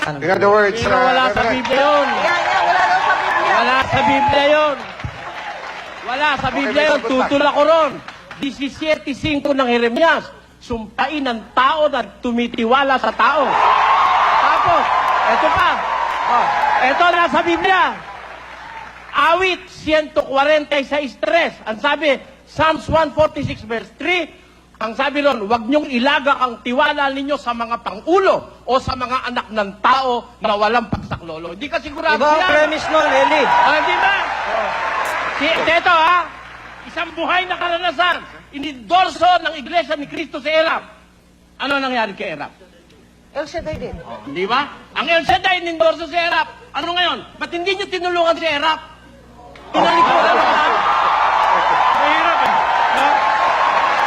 In other words, Pero wala sa Reverend, Biblia yun. Wala daw sa Biblia. Wala sa Biblia yun. Wala sa Biblia yun. sagot lang. Tutol ako ron. 17:5 ng Jeremias. Sumpain ng tao na tumitiwala sa tao. Tapos, eto pa. Oh, eto na sa Biblia. Awit 146:3. Ang sabi, Psalms 146 verse 3, ang sabi nun, huwag niyong ilagak ang tiwala ninyo sa mga pangulo o sa mga anak ng tao na walang pagsaklolo. Hindi ka sigurado Iba ang yan. premise nun, Eli. Hindi ba? Ito isang buhay na karanasan. Inidorso ng Iglesia ni Cristo sa Erap. Ano nangyari kay Erap? El Shaddai din. Di ba? Ang El Shaddai inidorso sa Erap. Ano ngayon? Ba't hindi niyo tinulungan si Erap? Pinalikuran mo lang. Mahirap eh. No?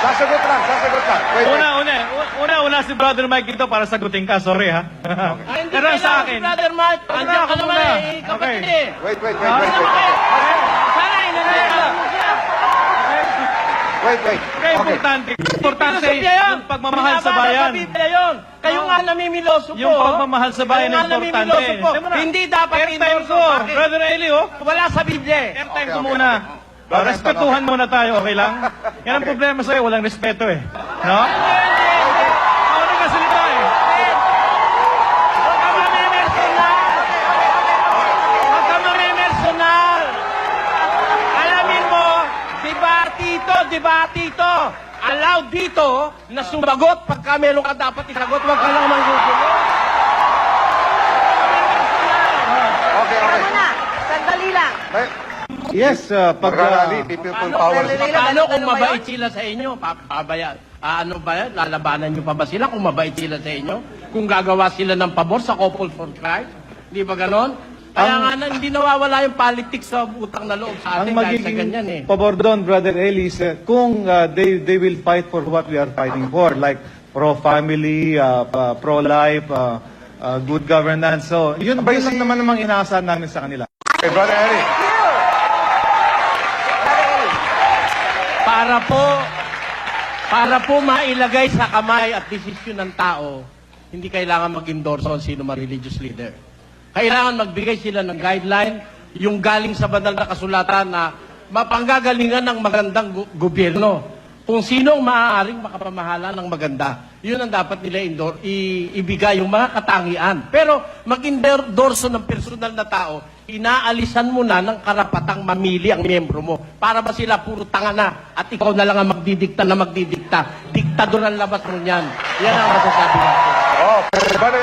sasagot lang. Wait. Una si Brother Mike ito para sagutin ka. Sorry ha. Hindi Pero sa kailangan akin. si Brother Mark. Andiyan ka naman muna. eh. Kapatid eh. Wait. Sana inandiyan mo siya. Wait. Kaya importante Biblia yun. yung pagmamahal sa Binabasa bayan. sa Biblia yun. Kayo nga namimiloso po. Yung pagmamahal sa bayan Kayo nga ay importante. namimiloso po. Tignan mo na. Hindi dapat Airtime endorso. ko. Bakit? Brother Eli, oh. Wala sa Biblia eh. Airtime Okay, ko okay. muna. Brother Respetuhan Anton, muna tayo, okay lang? Yan ang problema sa'yo, walang respeto eh. No? Ako nagkasalita eh. Huwag ka mamimersonal. Huwag ka mamimersonal. Alamin mo, debate ito. Allowed dito na sumagot pagka meron ka dapat isagot, huwag ka lang manggugulo. Okay. Tama na. Sandali lang. Yes, Pag-rally, people power. Paano kung mabait sila sa inyo? Ano ba yan? Lalabanan nyo pa ba sila kung mabait sila sa inyo? Kung gagawa sila ng pabor sa couple for Christ? Di ba ganon? Kaya nga hindi nawawala yung politics sa utang na loob sa ang atin dahil sa ganyan magiging eh. pabor doon, Brother Eli, is kung they will fight for what we are fighting for, like pro-family, pro-life, good governance. So, yun lang naman namang inaasahan namin sa kanila. Okay, Brother Eric. Para po mailagay sa kamay at desisyon ng tao, hindi kailangan mag-endorse on sino religious leader. Kailangan magbigay sila ng guideline, yung galing sa banal na kasulatan na mapanggagalingan ng magandang gobyerno. Kung sino ang maaaring makapamahala ng maganda. Yun ang dapat nila ibigay, yung mga katangian. Pero mag-endorso ng personal na tao, inaalisan mo na ng karapatang mamili ang miyembro mo. Para ba sila puro tanga na at ikaw na lang ang magdidikta. Diktador ang labas mo niyan. Yan ang masasabi natin. Oh, Brother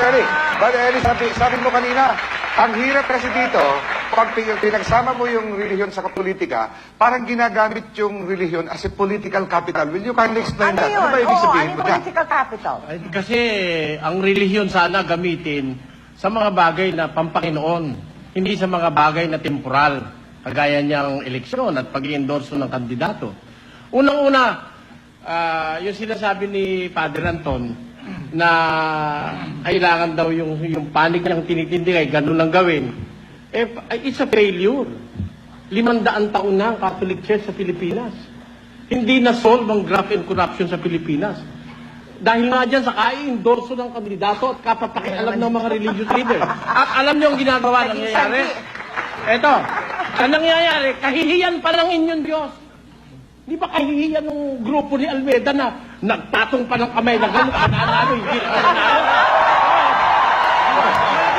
Eric, sabi mo kanina, ang hirap kasi dito, pag pinagsama mo yung relihiyon sa politika, parang ginagamit yung relihiyon as a political capital. Will you kindly explain Ano that? yun? Ano ba ibig Oo, sabihin ano mo yung dyan? political capital? Kasi ang relihiyon sana gamitin sa mga bagay na pampanginoon, hindi sa mga bagay na temporal, kagaya niyang eleksyon at pag-i-endorso ng kandidato. Unang-una, yung sinasabi ni Father Anton, na kailangan daw yung panig niyang tinitindig ay ganun lang gawin, it's a failure. 500 taon na ang Catholic Church sa Pilipinas. Hindi na-solve ang graft and corruption sa Pilipinas. Dahil nga dyan sa kai-endorso ng kandidato at kapapakialam ng mga religious leader. At alam niyo ang ginagawa, nangyayari. Eto, ang nangyayari, kahihiyan pa ng inyong Diyos. Di ba kahihiyan ng grupo ni Almeida na nagpatong pa ng kamay na gano'n, ano, hindi na nanalo.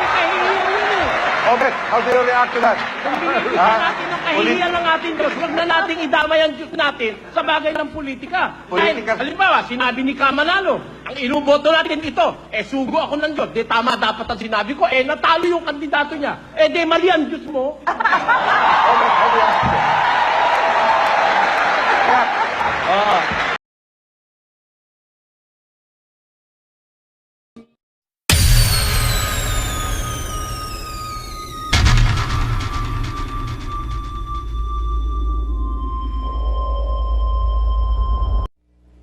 Kahihiyan yun eh. Okay, how do you react to that? Binibigyan natin ang kahihiyan ng ating Diyos. Huwag na nating idamay ang Diyos natin sa bagay ng politika. Dahil, Politika. halimbawa, sinabi ni Kamanalo, ang inuboto natin ito, sugo ako ng Diyos. Tama dapat ang sinabi ko, natalo yung kandidato niya. Mali ang Diyos mo.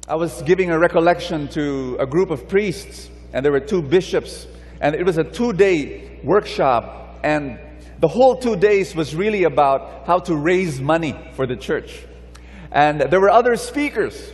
I was giving a recollection to a group of priests, and there were 2 bishops, and it was a 2-day workshop, and the whole 2 days was really about how to raise money for the church. And there were other speakers,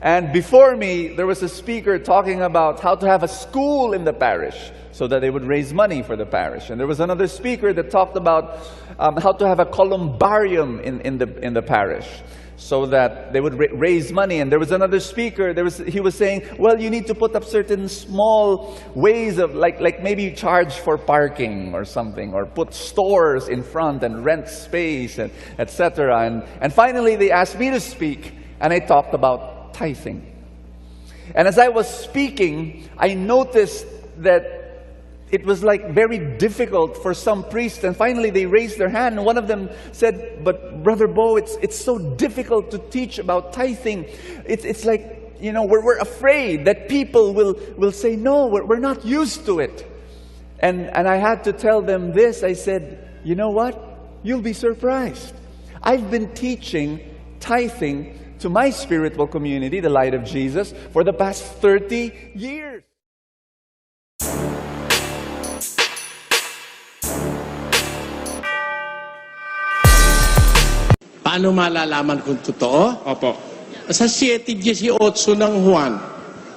and before me there was a speaker talking about how to have a school in the parish so that they would raise money for the parish. And there was another speaker that talked about how to have a columbarium in the parish, so that they would raise money. And there was another speaker, he was saying, well, you need to put up certain small ways of, like maybe charge for parking or something, or put stores in front and rent space, and etc. And finally, they asked me to speak, and I talked about tithing. And as I was speaking, I noticed that it was like very difficult for some priests, and finally they raised their hand, and one of them said, but Brother Bo, it's so difficult to teach about tithing. It's like, you know, we're afraid that people will say, no, we're not used to it. And I had to tell them this. I said, you know what? You'll be surprised. I've been teaching tithing to my spiritual community, the Light of Jesus, for the past 30 years. Paano malalaman kung totoo? Opo. Sa 7:18 ng Juan,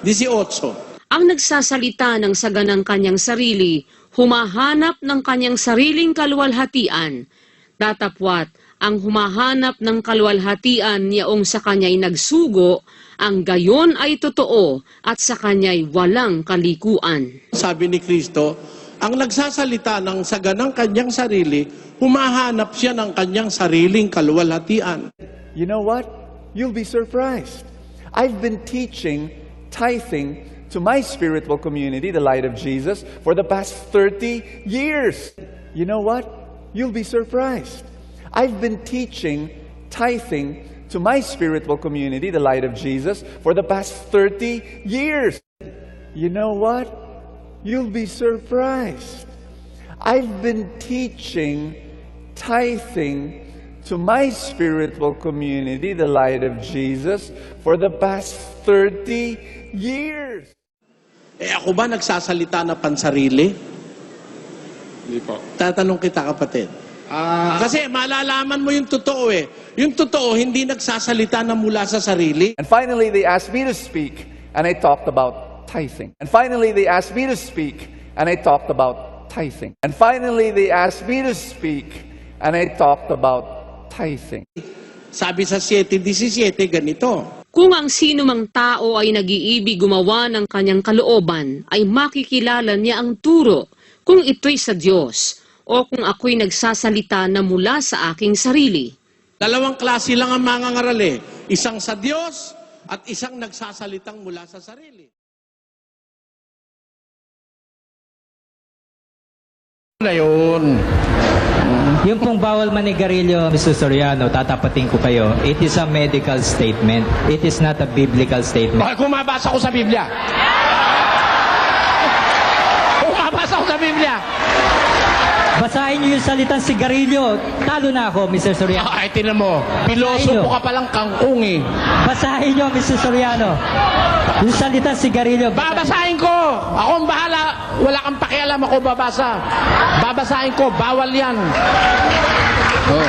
18. Ang nagsasalita ng saga ng kanyang sarili, humahanap ng kanyang sariling kaluwalhatian. Datapwat, ang humahanap ng kaluwalhatian yaong sa kanya'y nagsugo, ang gayon ay totoo at sa kanya'y walang kalikuan. Sabi ni Kristo, ang nagsasalita ng saga ng kanyang sarili, humahanap siya ng kanyang sariling kaluwalhatian. You know what? You'll be surprised. I've been teaching tithing to my spiritual community, the Light of Jesus, for the past 30 years. You know what? You'll be surprised. I've been teaching tithing to my spiritual community, the Light of Jesus, for the past 30 years. You know what? You'll be surprised. I've been teaching tithing to my spiritual community, the Light of Jesus, for the past 30 years. Ako ba nagsasalita na pansarili? Hindi po. Tatanong kita, kapatid. Kasi malalaman mo yung totoo eh. Yung totoo, hindi nagsasalita na mula sa sarili. And finally, they asked me to speak, and I talked about tithing. And finally, they asked me to speak, and I talked about tithing. And finally, they asked me to speak, and I talked about tithing. Sabi sa 7:17, ganito. Kung ang sino mang tao ay nag-iibig gumawa ng kanyang kalooban, ay makikilala niya ang turo kung ito'y sa Diyos o kung ako'y nagsasalita na mula sa aking sarili. Dalawang klase lang ang mangangaral eh. Isang sa Diyos at isang nagsasalitang mula sa sarili. Na yun. Yung pong bawal manigarilyo, Mr. Soriano, tatapatin ko kayo, it is a medical statement. It is not a biblical statement. Bakit kung mabasa ko sa Biblia? Kung mabasa ko sa Biblia? Basahin niyo yung salitang sigarilyo. Talo na ako, Mr. Soriano. Ay, tinan mo. Piloso po ka palang kangkong eh. Basahin niyo, Mr. Soriano. Yung salitang sigarilyo. Babasahin ko. Ako ang bahala. Wala kang pakialam, ako babasa. Babasahin ko. Bawal yan. Oh.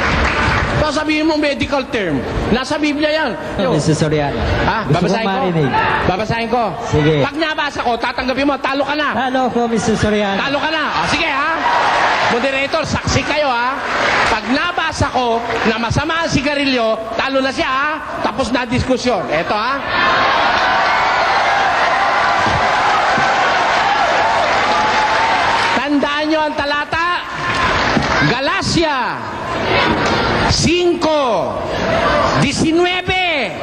Tapos sabihin mo medical term. Nasa Biblia yan. Mr. Soriano. Ha? Gusto Babasahin kong ko. marinig. Babasahin ko. Sige. Pag nabasa ko, tatanggapin mo. Talo ka na. Talo ko, Mr. Soriano. Talo ka na. O, sige ha. Moderator, saksi kayo ha. Pag nabasa ko na masama ang sigarilyo, talo na siya ha. Tapos na diskusyon. Eto ha. Tandaan nyo ang talata. Galacia 5:19.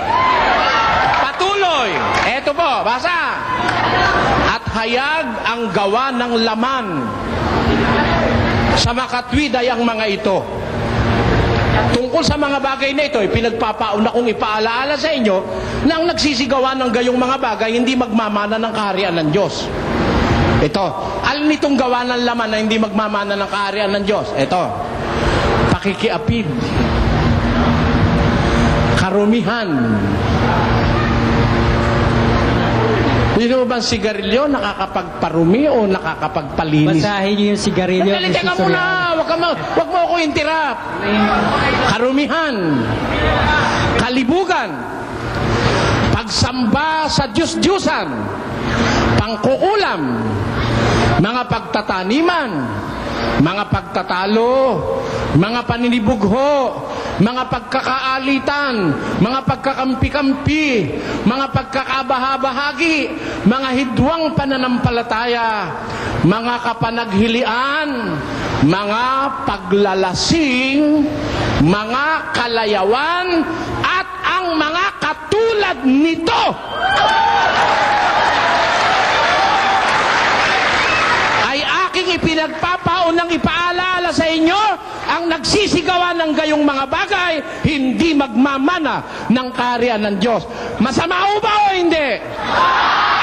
Patuloy. Eto po, basa. At hayag ang gawa ng laman sa makatwid ay ang mga ito. Tungkol sa mga bagay na ito, pinagpapauna kong ipaalaala sa inyo na ang nagsisigawan ng gayong mga bagay hindi magmamana ng kaharian ng Diyos. Ito, alin itong gawa ng laman na hindi magmamana ng kaharian ng Diyos? Ito, pakikiapid, karumihan. Hindi mo ba ang sigarilyo nakakapagparumi o nakakapagpalinis? Basahin niyo yung sigarilyo, Teka Mr. muna, Soriano. wag mo ako interrupt. Karumihan, kalibugan, pagsamba sa Diyos-Diyusan, pangkukulam, mga pagtataniman, mga pagtatalo, mga paninibugho, mga pagkakaalitan, mga pagkakampi-kampi, mga pagkakabaha-bahagi, mga hidwang pananampalataya, mga kapanaghilian, mga paglalasing, mga kalayawan, at ang mga katulad nito. Ay aking ipinagpapaunang ipaalala sa inyo, ang nagsisigawan ng gayong mga bagay, hindi magmamana ng kaharian ng Diyos. Masama o ba o hindi?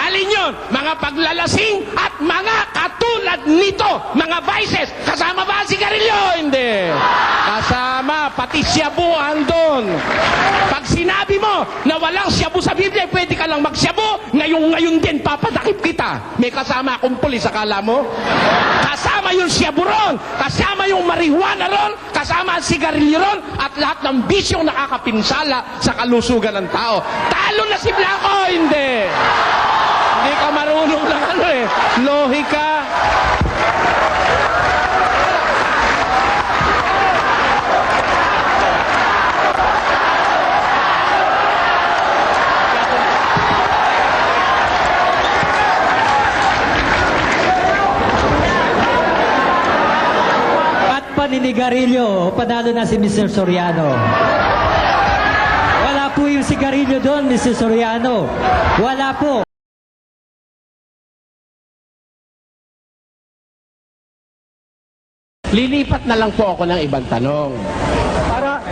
Alin yun? Mga paglalasing at mga katulad nito, mga vices. Kasama ba si Garillo? Hindi. Kasama, pati syabuhan doon. Pag sinabi mo na walang syabu sa Biblia, pwede ka lang magsyabu, ngayon din papadakip kita. May kasama akong pulis, akala mo? Kasama yung syabu ron, kasama yung marijuana ron, kasama ang sigarilyo ron, at lahat ng bisyong nakakapinsala sa kalusugan ng tao. Talo na si Blanco, hindi. Hindi ka marunong ng lohika. At paninigarilyo, panalo na si Mr. Soriano. Wala po yung sigarilyo doon, Mr. Soriano. Wala po. Lilipat na lang po ako ng ibang tanong.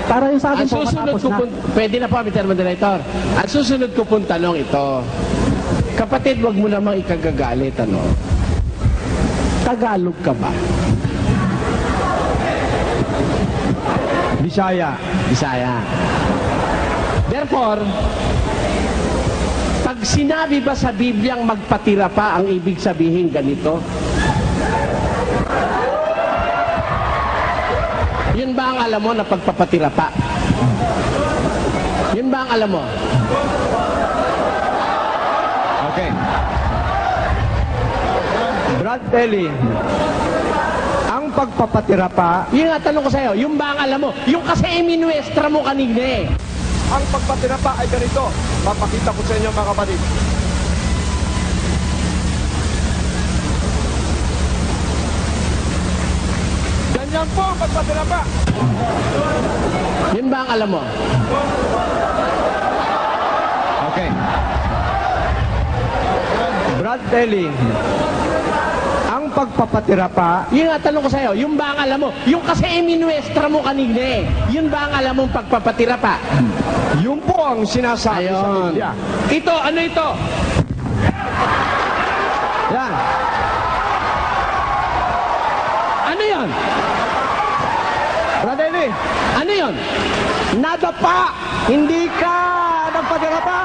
Para yung sa Ang susunod ko po, pwede na po, Mr. Moderator. Ang susunod ko pong tanong ito. Kapatid, wag mo namang ikagagalit, ano? Tagalog ka ba? Bisaya. Bisaya. Therefore, pag sinabi ba sa Bibliang magpatira pa, ang ibig sabihin ganito? Yun ba ang alam mo na pagpapatira pa? Yun ba ang alam mo? Okay. Brad Telly, ang pagpapatira pa, Yung nga tanong ko sa'yo, yung ba ang alam mo? Yung kasi iminuestra mo kanina eh. ang pagpapatira pa ay ganito. Papakita ko sa inyo mga kapatid. Ganyan po ang pagpapatira pa. Yun ba ang alam mo? Okay. Brad Telly, ang pagpapatira pa, Yung nga tanong ko sa'yo, yung ba ang alam mo? Yung kasi iminuestra mo kanina eh. Yun ba ang alam mong pagpapatira pa? yun po ang sinasabi sa Ayun. Biblia. Ito, ano ito? Yan. Ano yun? Brad Telly, Ano yun? nadapa, hindi ka nagpatira pa.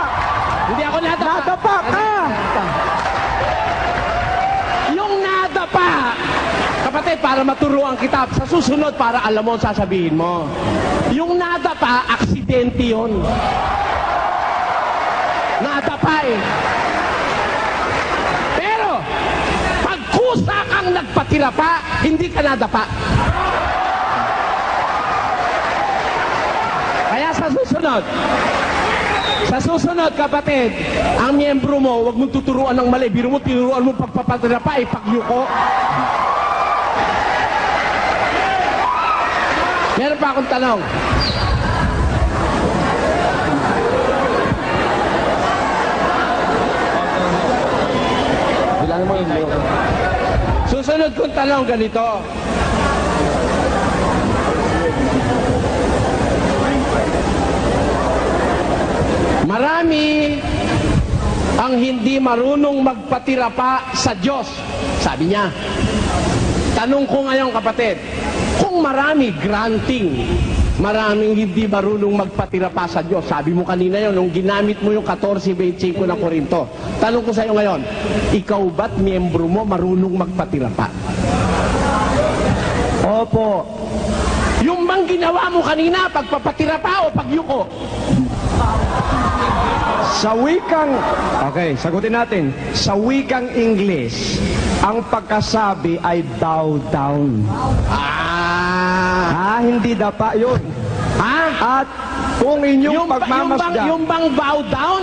Hindi ako nadapa. Nadapa ka. Yung nadapa, kapatid, para maturuan kita, sa susunod para alam mo ang sasabihin mo. Yung nadapa, aksidente yun. Nadapa eh. Pero, pag kusa kang nagpatira pa, hindi ka nadapa. Kaya sa susunod, kapatid, ang miyembro mo, huwag mong tuturuan ng mali. Biro mo, tinuruan mo pagpapatira pa, ipagyuko. Meron pa akong tanong. Bilangin mo yung susunod kong tanong ganito. Marami ang hindi marunong magpatira pa sa Diyos. Sabi niya. Tanong ko ngayon, kapatid, kung marami granting, maraming hindi marunong magpatira pa sa Diyos. Sabi mo kanina yun, nung ginamit mo yung 14:25 ng Korinto. Tanong ko sa iyo ngayon, ikaw ba't miyembro mo marunong magpatira pa? Opo. Yung bang ginawa mo kanina, pagpapatira pa o pagyuko? Sa wikang, okay, sagutin natin. Sa wikang English, ang pagkasabi ay bow down. Hindi dapa yun. At kung inyong pagmamasdan, yung bang bow down?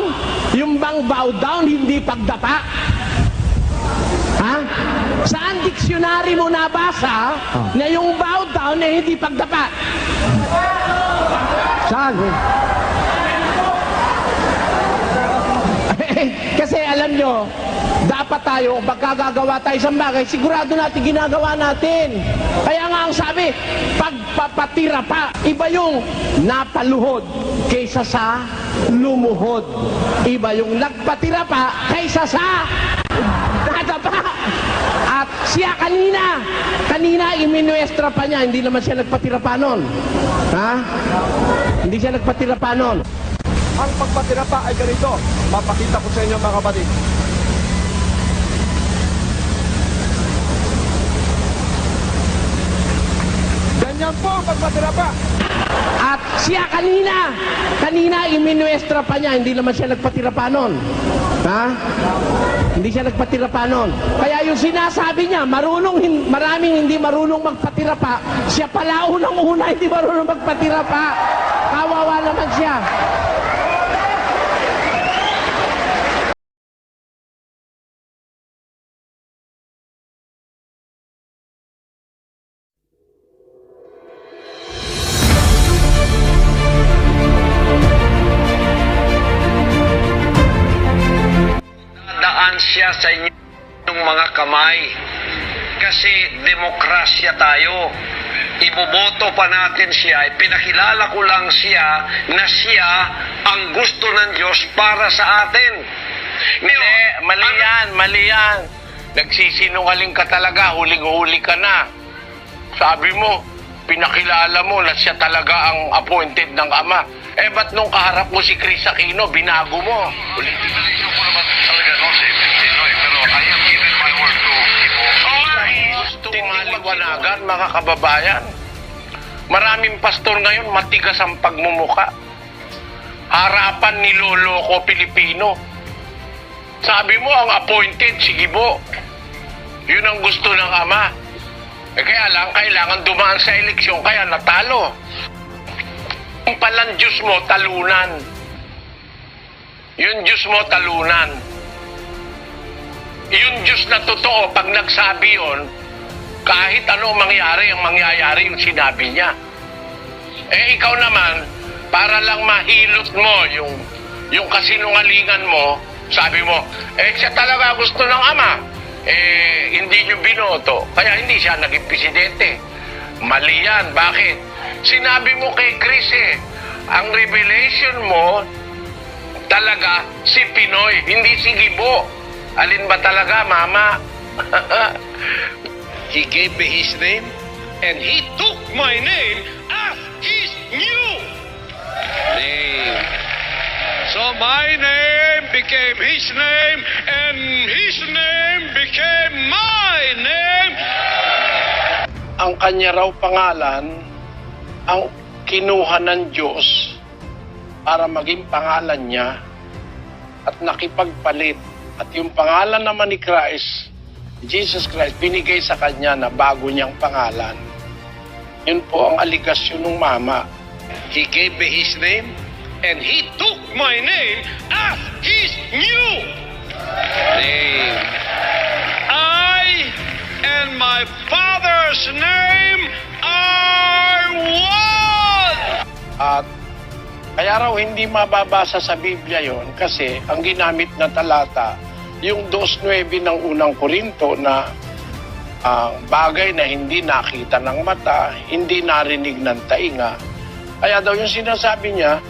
Yung bang bow down, hindi pagdapa? Saan diksyonary mo nabasa na yung bow down ay hindi pagdapa? saan? Kasi alam nyo, dapat tayo, pagkagagawa tayo isang bagay, sigurado natin ginagawa natin. Kaya nga ang sabi, pagpapatira pa, iba yung napaluhod kaysa sa lumuhod. Iba yung nagpatira pa kaysa sa nadapa. At siya kanina iminuestra pa niya, hindi naman siya nagpatira pa nun. Hindi siya nagpatira pa nun. Ang pagpatira pa ay ganito. Mapakita ko sa inyo mga kapatid. Ganyan po ang pagpatira pa. At siya kanina iminuestra pa niya, hindi naman siya nagpatira pa nun. Hindi siya nagpatira pa nun. Kaya yung sinasabi niya, maraming hindi marunong magpatira pa, siya pala unang-una hindi marunong magpatira pa. Kawawa naman siya. Daan siya sa inyong mga kamay kasi demokrasya tayo. Iboboto pa natin siya. Pinakilala ko lang siya na siya ang gusto ng Diyos para sa atin. Hindi, mali yan. Nagsisinungaling ka talaga, huling-huli ka na. Sabi mo, pinakilala mo na siya talaga ang appointed ng Ama. Ba't nung kaharap mo si Chris Aquino, binago mo? Pinakilala ko naman talaga si Pinoy, pero I have given my word to people. Gusto kong maliwanagan, mga kababayan. Maraming pastor ngayon, matigas ang pagmumuka. Harapan niloloko Pilipino. Sabi mo, ang appointed, sige po. Yun ang gusto ng Ama. Kaya lang, kailangan dumaan sa eleksyon, kaya natalo. Yung palang Diyos mo, talunan. Yung Diyos mo, talunan. Yung Diyos na totoo, pag nagsabi yun, kahit ano mangyari, ang mangyayari yung sinabi niya. Ikaw naman, para lang mahilot mo yung kasinungalingan mo, sabi mo, siya talaga gusto ng Ama. Hindi nyo binoto, kaya hindi siya naging presidente. Mali yan. Bakit? Sinabi mo kay Chris ang revelation mo talaga si Pinoy, hindi si Gibo. Alin ba talaga, Mama? He gave me his name, and he took my name as his new name. So my name became his name, and his name became my name. Ang kanya raw pangalan, ang kinuha ng Diyos para maging pangalan niya at nakipagpalit. At yung pangalan naman ni Christ, Jesus Christ, binigay sa kanya na bago niyang pangalan. Yun po ang aligasyon ng Mama. He gave me his name, and he took my name as his new name. I and my Father's name are one. At kaya raw hindi mababasa sa Biblia yon kasi ang ginamit na talata, yung 2:9 ng unang Korinto na ang bagay na hindi nakita ng mata, hindi narinig ng tainga. Kaya daw yung sinasabi niya,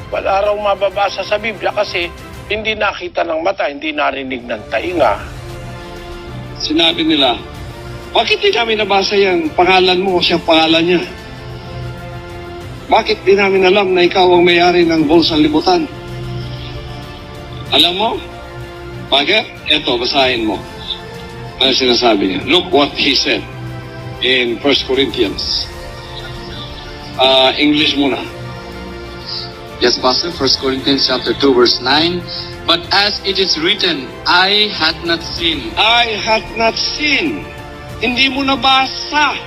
wala raw mababasa sa Biblia kasi hindi nakita ng mata, hindi narinig ng tainga. Sinabi nila, bakit di namin nabasa yung pangalan mo o siyang pangalan niya? Bakit di namin alam na ikaw ang may-ari ng Bulsang Libutan? Alam mo? Bakit? Eto, basahin mo. Ano sinasabi niya? Look what he said in 1 Corinthians. English muna. Yes, Pastor, 1 Corinthians chapter 2, verse 9. But as it is written, I had not seen. I had not seen. Hindi mo nabasa.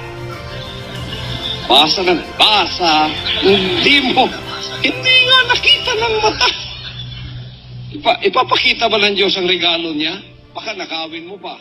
Basa na, basa. Hindi nga nakita ng mata. Ipapakita ba ng Diyos ang regalo niya? Baka nakawin mo pa.